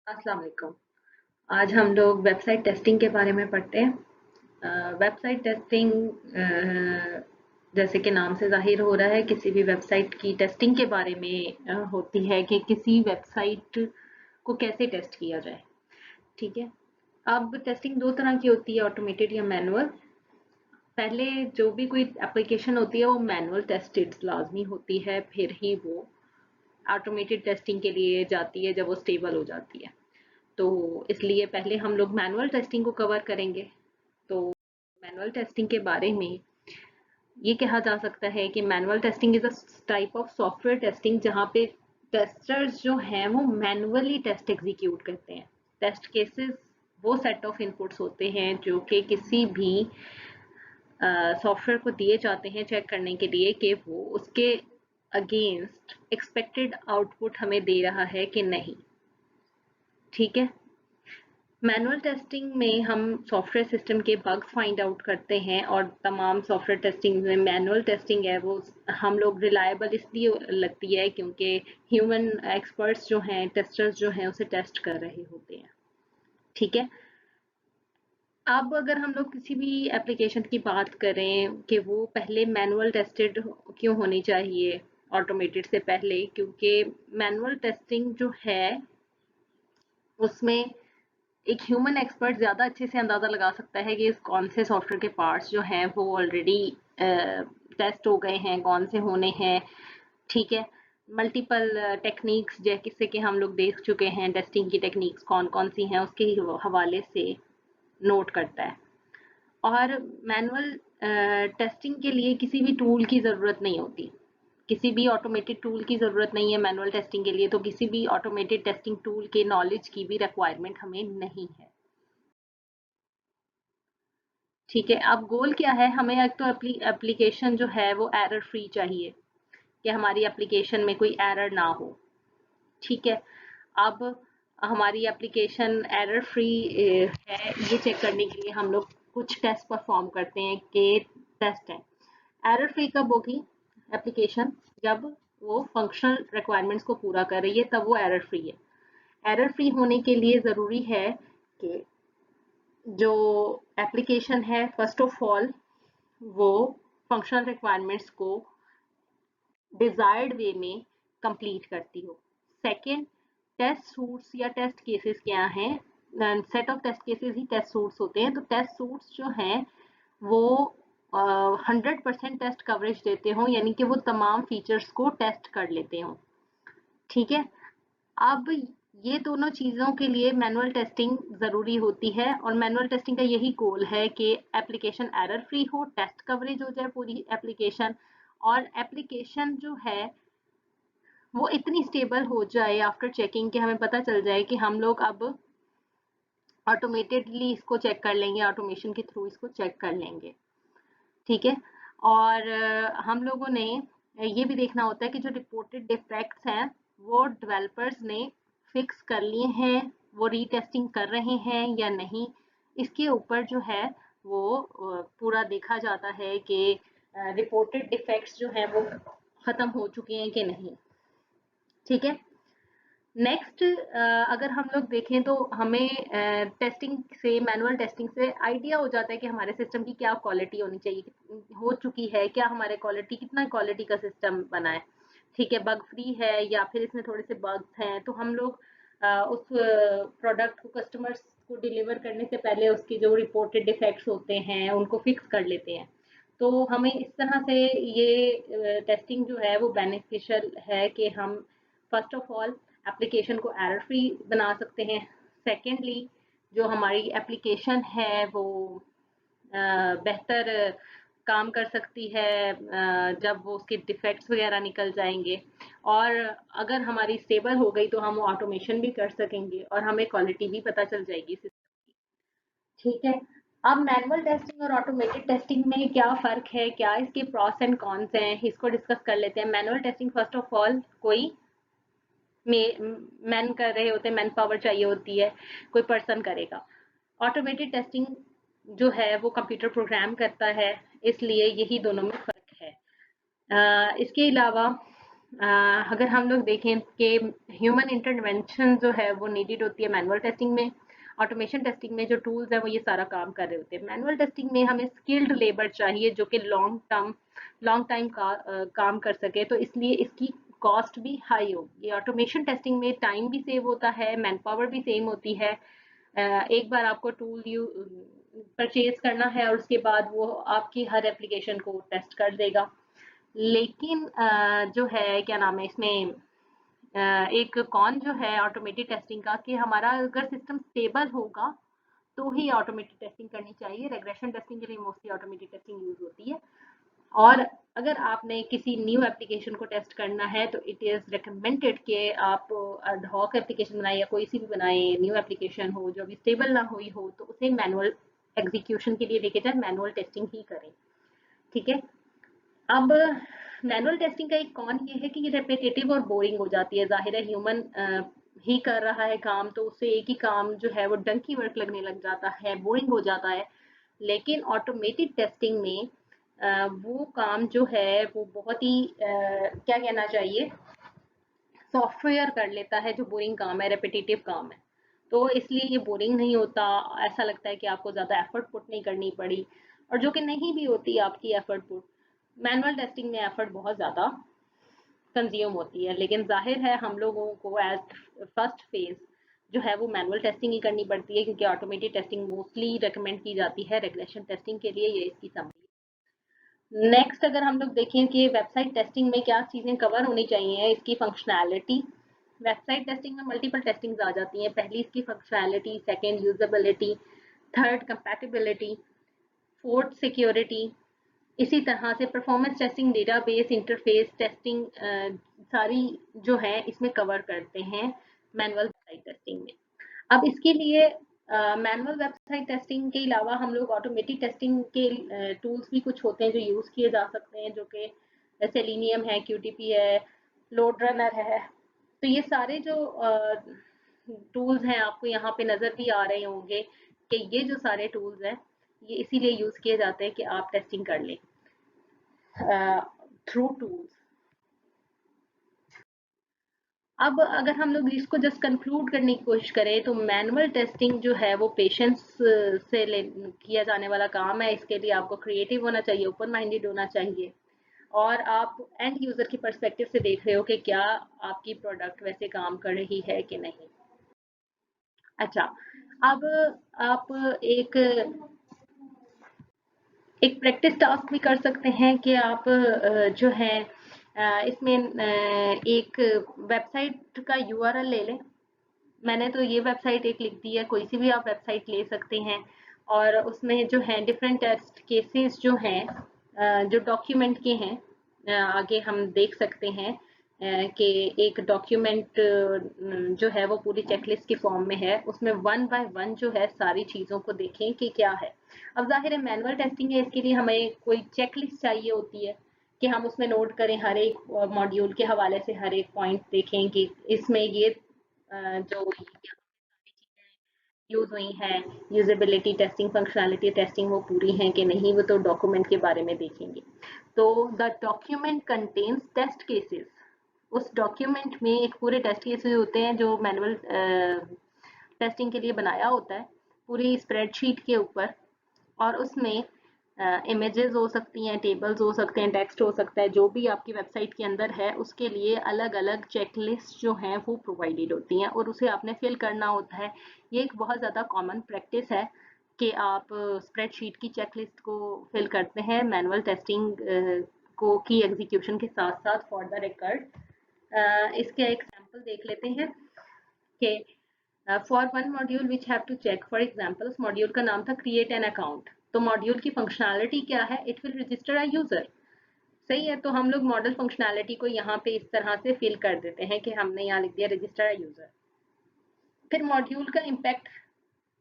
अस्सलाम वालेकुम। आज हम लोग वेबसाइट टेस्टिंग के बारे में पढ़ते हैं। वेबसाइट टेस्टिंग जैसे कि नाम से ज़ाहिर हो रहा है किसी भी वेबसाइट की टेस्टिंग के बारे में होती है कि किसी वेबसाइट को कैसे टेस्ट किया जाए। ठीक है। अब टेस्टिंग दो तरह की होती है, ऑटोमेटेड या मैनुअल। पहले जो भी कोई एप्लीकेशन होती है वो मैनुअल टेस्टेड लाजमी होती है, फिर ही वो ऑटोमेटेड टेस्टिंग के लिए जाती है जब वो स्टेबल हो जाती है। तो इसलिए पहले हम लोग मैनुअल टेस्टिंग को कवर करेंगे। तो मैनुअल टेस्टिंग के बारे में ये कहा जा सकता है कि manual testing is a type of software testing जहाँ पे टेस्टर्स जो हैं वो मैनुअली टेस्ट एग्जीक्यूट करते हैं। टेस्ट केसेस वो सेट ऑफ इनपुट्स होते हैं जो कि किसी भी सॉफ्टवेयर को दिए जाते हैं चेक करने के लिए कि वो उसके अगेंस्ट एक्सपेक्टेड आउटपुट हमें दे रहा है कि नहीं। ठीक है। मैनुअल टेस्टिंग में हम सॉफ्टवेयर सिस्टम के बग्स फाइंड आउट करते हैं, और तमाम सॉफ्टवेयर टेस्टिंग में मैनुअल टेस्टिंग है वो हम लोग रिलायबल इसलिए लगती है क्योंकि ह्यूमन एक्सपर्ट्स जो हैं, टेस्टर्स जो हैं, उसे टेस्ट कर रहे होते हैं। ठीक है। अब अगर हम लोग किसी भी एप्लीकेशन की बात करें कि वो पहले मैनुअल टेस्टेड क्यों होनी चाहिए ऑटोमेटेड से पहले, क्योंकि मैनुअल टेस्टिंग जो है उसमें एक ह्यूमन एक्सपर्ट ज़्यादा अच्छे से अंदाज़ा लगा सकता है कि इस कौन से सॉफ्टवेयर के पार्ट्स जो हैं वो ऑलरेडी टेस्ट हो गए हैं, कौन से होने हैं। ठीक है। मल्टीपल टेक्निक्स जैसे कि हम लोग देख चुके हैं, टेस्टिंग की टेक्निक्स कौन कौन सी हैं उसके हवाले से नोट करता है। और मैनुअल टेस्टिंग के लिए किसी भी टूल की ज़रूरत नहीं होती, किसी भी ऑटोमेटेड टूल की ज़रूरत नहीं है मैनुअल टेस्टिंग के लिए, तो किसी भी ऑटोमेटेड टेस्टिंग टूल के नॉलेज की भी रिक्वायरमेंट हमें नहीं है। ठीक है। अब गोल क्या है, हमें एक तो एप्लीकेशन जो है वो एरर फ्री चाहिए, कि हमारी एप्लीकेशन में कोई एरर ना हो। ठीक है। अब हमारी एप्लीकेशन एरर फ्री है, ये चेक करने के लिए हम लोग कुछ टेस्ट परफॉर्म करते हैं कि टेस्ट है। एरर फ्री कब होगी एप्लीकेशन? जब वो फंक्शनल रिक्वायरमेंट्स को पूरा कर रही है, तब वो एरर फ्री है। एरर फ्री होने के लिए ज़रूरी है कि जो एप्लीकेशन है फर्स्ट ऑफ ऑल वो फंक्शनल रिक्वायरमेंट्स को डिजायर्ड वे में कंप्लीट करती हो। सेकंड, टेस्ट सूट्स या टेस्ट केसेस क्या हैं? सेट ऑफ टेस्ट केसेस ही टेस्ट सूट्स होते हैं। तो टेस्ट सूट्स जो हैं वो 100% टेस्ट कवरेज देते हो, यानी कि वो तमाम फीचर्स को टेस्ट कर लेते हो। ठीक है। अब ये दोनों चीज़ों के लिए मैनुअल टेस्टिंग ज़रूरी होती है, और मैनुअल टेस्टिंग का यही गोल है कि एप्लीकेशन एरर फ्री हो, टेस्ट कवरेज हो जाए पूरी एप्लीकेशन, और एप्लीकेशन जो है वो इतनी स्टेबल हो जाए आफ्टर चेकिंग कि हमें पता चल जाए कि हम लोग अब ऑटोमेटेडली इसको चेक कर लेंगे, ऑटोमेशन के थ्रू इसको चेक कर लेंगे। ठीक है। और हम लोगों ने ये भी देखना होता है कि जो रिपोर्टेड डिफेक्ट्स हैं वो डेवलपर्स ने फिक्स कर लिए हैं, वो रीटेस्टिंग कर रहे हैं या नहीं। इसके ऊपर जो है वो पूरा देखा जाता है कि रिपोर्टेड डिफेक्ट्स जो हैं वो ख़त्म हो चुके हैं कि नहीं। ठीक है। नेक्स्ट, अगर हम लोग देखें तो हमें टेस्टिंग से, मैनुअल टेस्टिंग से आइडिया हो जाता है कि हमारे सिस्टम की क्या क्वालिटी होनी चाहिए, हो चुकी है क्या, हमारे क्वालिटी कितना क्वालिटी का सिस्टम बना है। ठीक है। बग फ्री है या फिर इसमें थोड़े से बग्स हैं, तो हम लोग उस प्रोडक्ट को कस्टमर्स को डिलीवर करने से पहले उसकी जो रिपोर्टेड डिफेक्ट्स होते हैं उनको फिक्स कर लेते हैं। तो हमें इस तरह से ये टेस्टिंग जो है वो बेनिफिशियल है कि हम फर्स्ट ऑफ ऑल एप्लीकेशन को एरर फ्री बना सकते हैं। सेकेंडली, जो हमारी एप्लीकेशन है वो बेहतर काम कर सकती है जब वो उसके डिफेक्ट्स वगैरह निकल जाएंगे, और अगर हमारी स्टेबल हो गई तो हम ऑटोमेशन भी कर सकेंगे और हमें क्वालिटी भी पता चल जाएगी सिस्टम की। ठीक है। अब मैनुअल टेस्टिंग और ऑटोमेटेड टेस्टिंग में क्या फ़र्क है, क्या इसके प्रॉस एंड कॉन्स हैं, इसको डिस्कस कर लेते हैं। Manual testing first of all कोई मैन कर रहे होते हैं, मैन पावर चाहिए होती है, कोई पर्सन करेगा। ऑटोमेटेड टेस्टिंग जो है वो कंप्यूटर प्रोग्राम करता है, इसलिए यही दोनों में फ़र्क है। इसके अलावा अगर हम लोग देखें कि ह्यूमन इंटरवेंशन जो है वो नीडेड होती है मैनुअल टेस्टिंग में। ऑटोमेशन टेस्टिंग में जो टूल्स हैं वो ये सारा काम कर रहे होते हैं। मैनुअल टेस्टिंग में हमें स्किल्ड लेबर चाहिए जो कि लॉन्ग टाइम का काम कर सके, तो इसलिए इसकी कॉस्ट भी हाई होगी। ऑटोमेशन टेस्टिंग में टाइम भी सेव होता है, मैन पावर भी सेम होती है। एक बार आपको टूल यू परचेज करना है और उसके बाद वो आपकी हर एप्लीकेशन को टेस्ट कर देगा। लेकिन जो है क्या नाम है इसमें, एक कौन जो है ऑटोमेटेड टेस्टिंग का कि हमारा अगर सिस्टम स्टेबल होगा तो ही ऑटोमेटेड टेस्टिंग करनी चाहिए। रेग्रेशन टेस्टिंग के लिए मोस्टली ऑटोमेटेड टेस्टिंग यूज होती है। और अगर आपने किसी न्यू एप्लीकेशन को टेस्ट करना है तो इट इज़ रिकमेंडेड कि आप एड हॉक एप्लीकेशन बनाए या कोई सी भी बनाए, न्यू एप्लीकेशन हो जो अभी स्टेबल ना हुई हो तो उसे मैनुअल एग्जीक्यूशन के लिए लेके जाए, मैनुअल टेस्टिंग ही करें। ठीक है। अब मैनुअल टेस्टिंग का एक कौन ये है कि ये रेपिटेटिव और बोरिंग हो जाती है। ज़ाहिर है ह्यूमन ही कर रहा है काम, तो उससे एक ही काम जो है वो डंकी वर्क लगने लग जाता है, बोरिंग हो जाता है। लेकिन ऑटोमेटेड टेस्टिंग में वो काम जो है वो बहुत ही क्या कहना चाहिए, सॉफ्टवेयर कर लेता है जो बोरिंग काम है, रेपिटेटिव काम है। तो इसलिए ये बोरिंग नहीं होता, ऐसा लगता है कि आपको ज़्यादा एफर्ट पुट नहीं करनी पड़ी, और जो कि नहीं भी होती आपकी एफर्ट पुट। मैनुअल टेस्टिंग में एफर्ट बहुत ज़्यादा कंज्यूम होती है, लेकिन जाहिर है हम लोगों को एज फर्स्ट फेज जो है वो मैनुअल टेस्टिंग ही करनी पड़ती है, क्योंकि ऑटोमेटेड टेस्टिंग मोस्टली रिकमेंड की जाती है रेगुलेशन टेस्टिंग के लिए। ये इसकी समरी। नेक्स्ट अगर हम लोग देखें कि वेबसाइट टेस्टिंग में क्या चीज़ें कवर होनी चाहिए, इसकी फंक्शनैलिटी। वेबसाइट टेस्टिंग में मल्टीपल टेस्टिंग्स आ जाती हैं। पहली इसकी functionality, second usability, third compatibility, fourth security. इसी तरह से performance testing, database interface testing सारी जो है इसमें कवर करते हैं मैनुअल वेबसाइट टेस्टिंग में। अब इसके लिए मैनुअल वेबसाइट टेस्टिंग के अलावा हम लोग ऑटोमेटिक टेस्टिंग के टूल्स भी कुछ होते हैं जो यूज़ किए जा सकते हैं, जो कि सेलेनियम है, क्यूटीपी है, लोड रनर है। तो ये सारे जो टूल्स हैं आपको यहाँ पे नज़र भी आ रहे होंगे कि ये जो सारे टूल्स हैं ये इसीलिए यूज़ किए जाते हैं कि आप टेस्टिंग कर लें थ्रू टूल्स। अब अगर हम लोग इसको जस्ट कंक्लूड करने की कोशिश करें तो मैनुअल टेस्टिंग जो है वो पेशेंस से किया जाने वाला काम है। इसके लिए आपको क्रिएटिव होना चाहिए, ओपन माइंडेड होना चाहिए, और आप एंड यूजर की पर्सपेक्टिव से देख रहे हो कि क्या आपकी प्रोडक्ट वैसे काम कर रही है कि नहीं। अच्छा, अब आप एक एक प्रैक्टिस टास्क भी कर सकते हैं कि आप जो है इसमें एक वेबसाइट का यूआरएल ले लें। मैंने तो ये वेबसाइट एक लिख दी है, कोई सी भी आप वेबसाइट ले सकते हैं। और उसमें जो है डिफरेंट टेस्ट केसेस जो हैं जो डॉक्यूमेंट के हैं, आगे हम देख सकते हैं कि एक डॉक्यूमेंट जो है वो पूरी चेकलिस्ट के फॉर्म में है। उसमें वन बाय वन जो है सारी चीज़ों को देखें कि क्या है। अब जाहिर है मैनुअल टेस्टिंग है, इसके लिए हमें कोई चेकलिस्ट चाहिए होती है कि हम उसमें नोट करें, हर एक मॉड्यूल के हवाले से हर एक पॉइंट देखें कि इसमें ये जो यूज हुई हैं, यूजेबिलिटी टेस्टिंग, फंक्शनैलिटी टेस्टिंग वो पूरी हैं कि नहीं, वो तो डॉक्यूमेंट के बारे में देखेंगे। तो the document contains test cases. उस डॉक्यूमेंट में एक पूरे टेस्ट केसेस होते हैं जो मैनुअल टेस्टिंग के लिए बनाया होता है पूरी स्प्रेडशीट के ऊपर। और उसमें इमेजेस हो सकती हैं, टेबल्स हो सकते हैं, टेक्स्ट हो सकता है, जो भी आपकी वेबसाइट के अंदर है उसके लिए अलग अलग चेकलिस्ट जो हैं वो प्रोवाइडेड होती हैं और उसे आपने फिल करना होता है। ये एक बहुत ज़्यादा कॉमन प्रैक्टिस है कि आप स्प्रेडशीट की चेकलिस्ट को फिल करते हैं मैनुअल टेस्टिंग को की एग्जीक्यूशन के साथ साथ फॉर द रिकॉर्ड। इसके एक सैम्पल देख लेते हैं कि for one module which have to check, for example उस मॉड्यूल का नाम था क्रिएट एन अकाउंट। तो मॉड्यूल की फंक्शनैलिटी क्या है, it will register a user. सही है, तो हम लोग मॉडल फंक्शनैलिटी को यहाँ पे इस तरह से फिल कर देते हैं कि हमने यहाँ लिख दिया रजिस्टर अ यूजर। फिर मॉड्यूल का इम्पैक्ट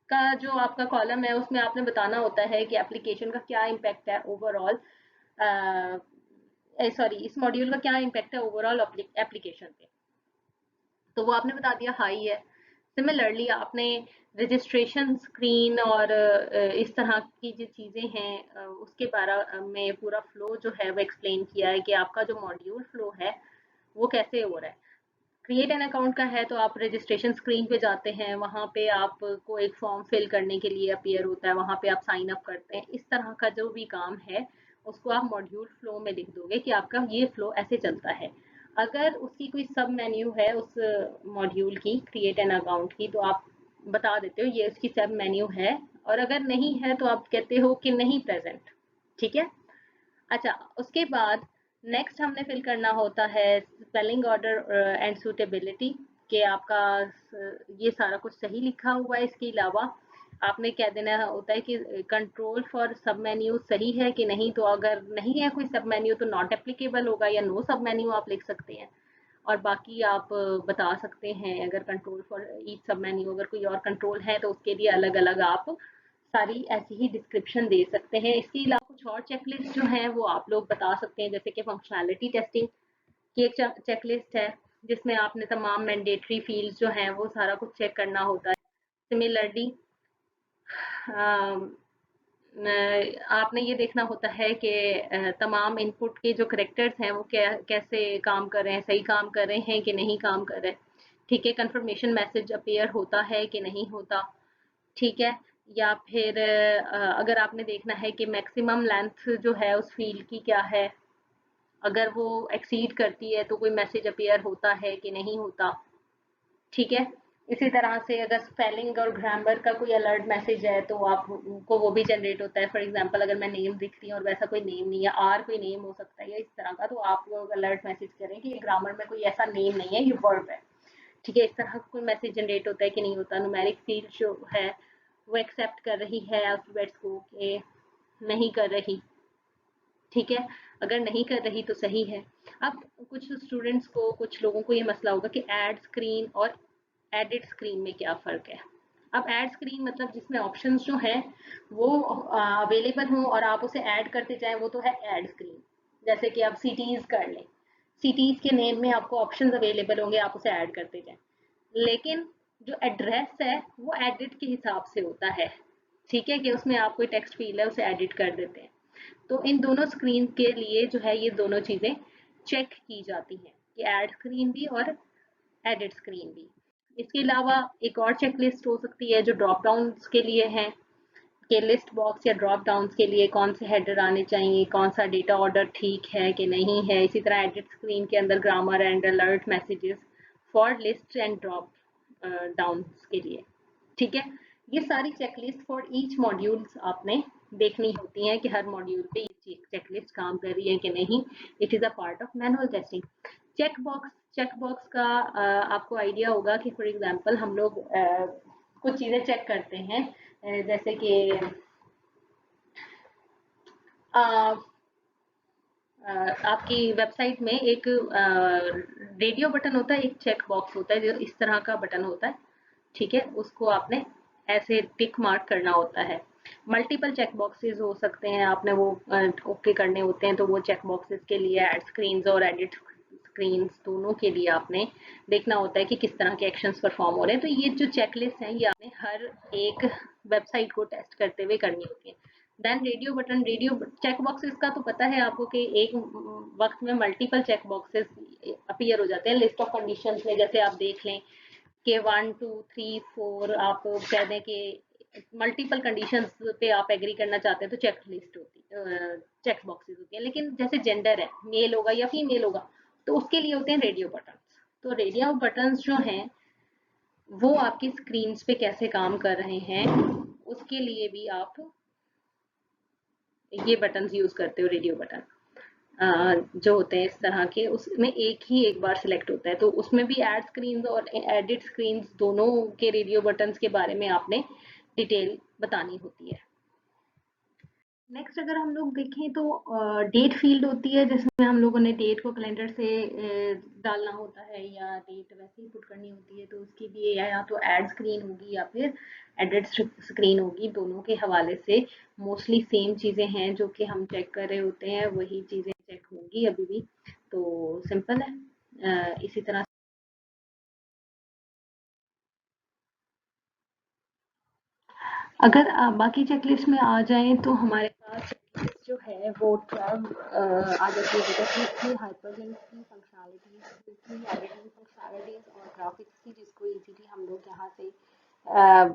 का जो आपका कॉलम है उसमें आपने बताना होता है कि एप्लीकेशन का क्या इम्पैक्ट है ओवरऑल, सॉरी इस मॉड्यूल का क्या इम्पैक्ट है ओवरऑल एप्लीकेशन पे, तो वो आपने बता दिया हाई है। सिमिलरली आपने रजिस्ट्रेशन स्क्रीन और इस तरह की जो चीज़ें हैं उसके बारे में पूरा फ्लो जो है वो एक्सप्लेन किया है कि आपका जो मॉड्यूल फ्लो है वो कैसे हो रहा है। क्रिएट एन अकाउंट का है तो आप रजिस्ट्रेशन स्क्रीन पे जाते हैं, वहाँ पे आपको एक फॉर्म फिल करने के लिए अपीयर होता है, वहाँ पे आप साइन अप करते हैं। इस तरह का जो भी काम है उसको आप मॉड्यूल फ्लो में लिख दोगे कि आपका ये फ्लो ऐसे चलता है। अगर उसकी कोई सब मेन्यू है उस मॉड्यूल की, क्रिएट एन अकाउंट की, तो आप बता देते हो ये उसकी सब मेन्यू है, और अगर नहीं है तो आप कहते हो कि नहीं प्रेजेंट। ठीक है। अच्छा, उसके बाद नेक्स्ट हमने फिल करना होता है स्पेलिंग ऑर्डर एंड सूटेबिलिटी, कि आपका ये सारा कुछ सही लिखा हुआ है। इसके अलावा आपने कह देना होता है कि कंट्रोल फॉर सब मेन्यू सही है कि नहीं, तो अगर नहीं है कोई सब मेन्यू तो नॉट एप्लीकेबल होगा, या नो सब मेन्यू आप लिख सकते हैं। और बाकी आप बता सकते हैं, अगर कंट्रोल फॉर ईच सब मेन्यू अगर कोई और कंट्रोल है तो उसके लिए अलग अलग आप सारी ऐसी ही डिस्क्रिप्शन दे सकते हैं। इसके अलावा कुछ और चेकलिस्ट जो हैं वो आप लोग बता सकते हैं, जैसे कि फंक्शनैलिटी टेस्टिंग की एक चेकलिस्ट है जिसमें आपने तमाम मैंडेटरी फील्ड्स जो हैं वो सारा कुछ चेक करना होता है। सिमिलरली आपने ये देखना होता है कि तमाम इनपुट के जो करेक्टर्स हैं वो कैसे काम कर रहे हैं, सही काम कर रहे हैं कि नहीं काम कर रहे। ठीक है, कंफर्मेशन मैसेज अपीयर होता है कि नहीं होता। ठीक है। या फिर अगर आपने देखना है कि मैक्सिमम लेंथ जो है उस फील्ड की क्या है, अगर वो एक्सीड करती है तो कोई मैसेज अपीयर होता है कि नहीं होता। ठीक है। इसी तरह से अगर स्पेलिंग और ग्रामर का कोई अलर्ट मैसेज है तो आपको वो भी जनरेट होता है। फॉर एग्जांपल अगर मैं नेम दिख रही हूँ और वैसा कोई नेम नहीं है, आर कोई नेम हो सकता है या इस तरह का, तो आप लोग अलर्ट मैसेज करें कि ग्रामर में कोई ऐसा नेम नहीं है, ये वर्ब है। ठीक है, इस तरह का कोई मैसेज जनरेट होता है कि नहीं होता। न्यूमेरिक फील्ड जो है वो एक्सेप्ट कर रही है अल्फाबेट्स को कि नहीं कर रही। ठीक है, अगर नहीं कर रही तो सही है। अब कुछ स्टूडेंट्स को, कुछ लोगों को ये मसला होगा कि ऐड स्क्रीन और एडिट स्क्रीन में क्या फ़र्क है। अब ऐड स्क्रीन मतलब जिसमें ऑप्शंस जो हैं वो अवेलेबल हों और आप उसे ऐड करते जाएं, वो तो है ऐड स्क्रीन। जैसे कि आप सिटीज़ कर लें, सिटीज़ के नेम में आपको ऑप्शंस अवेलेबल होंगे, आप उसे ऐड करते जाएं। लेकिन जो एड्रेस है वो एडिट के हिसाब से होता है। ठीक है, कि उसमें आप कोई टेक्स्ट फील्ड है उसे एडिट कर देते हैं। तो इन दोनों स्क्रीन के लिए जो है ये दोनों चीज़ें चेक की जाती हैं, कि ऐड स्क्रीन भी और एडिट स्क्रीन भी। इसके अलावा एक और चेकलिस्ट हो सकती है जो ड्रॉप डाउन्स के लिए है, कि लिस्ट बॉक्स या ड्रॉप डाउन्स के लिए कौन से हेडर आने चाहिए, कौन सा डेटा ऑर्डर ठीक है कि नहीं है। इसी तरह एडिट स्क्रीन के अंदर grammar and alert messages for list and drop downs के लिए। ठीक है, ये सारी चेकलिस्ट फॉर ईच मॉड्यूल्स आपने देखनी होती हैं कि हर मॉड्यूल पे ये चेकलिस्ट काम कर रही है कि नहीं। It is a part of manual testing. Check box का आपको आइडिया होगा कि फॉर एग्जांपल हम लोग कुछ चीज़ें चेक करते हैं, जैसे कि आपकी वेबसाइट में एक रेडियो बटन होता है, एक चेक बॉक्स होता है जो इस तरह का बटन होता है। ठीक है, उसको आपने ऐसे टिक मार्क करना होता है। मल्टीपल चेक बॉक्सेस हो सकते हैं, आपने वो ओके करने होते हैं, तो वो चेक बॉक्सेस के लिए ऐड स्क्रीन्स और एडिट स्क्रीन्स दोनों के लिए आपने देखना होता है कि किस तरह के एक्शंस परफॉर्म हो रहे हैं। तो ये जो चेकलिस्ट हैं ये आपने हर एक वेबसाइट को टेस्ट करते हुए करनी होती है। Then radio button, radio check boxes का तो पता है आपको कि एक वक्त में मल्टीपल चेक बॉक्सेस अपीयर हो जाते हैं लिस्ट ऑफ कंडीशंस में। जैसे आप देख लें कि 1 2 3 4 आप कह दें कि मल्टीपल कंडीशंस पे आप एग्री करना चाहते हैं तो चेक लिस्ट होती चेक बॉक्सेस होती है। लेकिन जैसे जेंडर है, मेल होगा या फीमेल होगा, तो उसके लिए होते हैं रेडियो बटन। तो रेडियो बटन्स जो हैं वो आपकी स्क्रीन पे कैसे काम कर रहे हैं उसके लिए भी आप ये बटन्स यूज करते हो। रेडियो बटन जो होते हैं इस तरह के, उसमें एक बार सिलेक्ट होता है, तो उसमें भी ऐड स्क्रीन और एडिट स्क्रीन दोनों के रेडियो बटन्स के बारे में आपने डिटेल बतानी होती है। नेक्स्ट अगर हम लोग देखें तो डेट फील्ड होती है, जिसमें हम लोगों ने डेट को कैलेंडर से डालना होता है या डेट वैसे ही पुट करनी होती है, तो उसकी भी या तो ऐड स्क्रीन होगी या फिर एडिट स्क्रीन होगी। दोनों के हवाले से मोस्टली सेम चीज़ें हैं जो कि हम चेक कर रहे होते हैं, वही चीज़ें चेक होंगी अभी भी। तो सिंपल है। इसी तरह अगर बाकी चेकलिस्ट में आ जाएं तो हमारे पास जो है वो 12 आ जाती है बेटा कि इसकी हाइपरलिंक की फंक्शनैलिटीज की एडिटिंग फंक्शनैलिटीज और ग्राफिक्स की, जिसको इजीली हम लोग यहाँ से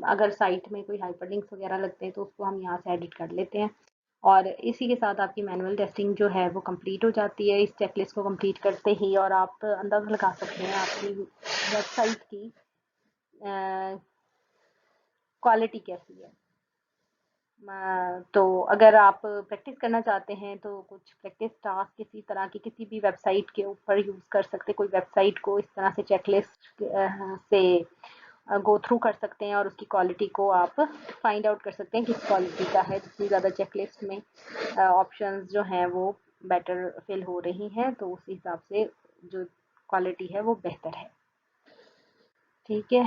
अगर साइट में कोई हाइपरलिंक्स वगैरह लगते हैं तो उसको हम यहाँ से एडिट कर लेते हैं। और इसी के साथ आपकी मैनुअल टेस्टिंग जो है वो कंप्लीट हो जाती है इस चेकलिस्ट को कंप्लीट करते ही, और आप अंदाज़ा लगा सकते हैं आपकी वेबसाइट की क्वालिटी कैसी है। तो अगर आप प्रैक्टिस करना चाहते हैं तो कुछ प्रैक्टिस टास्क किसी तरह की किसी भी वेबसाइट के ऊपर यूज़ कर सकते हैं। कोई वेबसाइट को इस तरह से चेकलिस्ट से गो थ्रू कर सकते हैं और उसकी क्वालिटी को आप फाइंड आउट कर सकते हैं किस क्वालिटी का है। जितनी ज़्यादा चेकलिस्ट में ऑप्शंस जो हैं वो बेटर फिल हो रही हैं तो उस हिसाब से जो क्वालिटी है वो बेहतर है। ठीक है।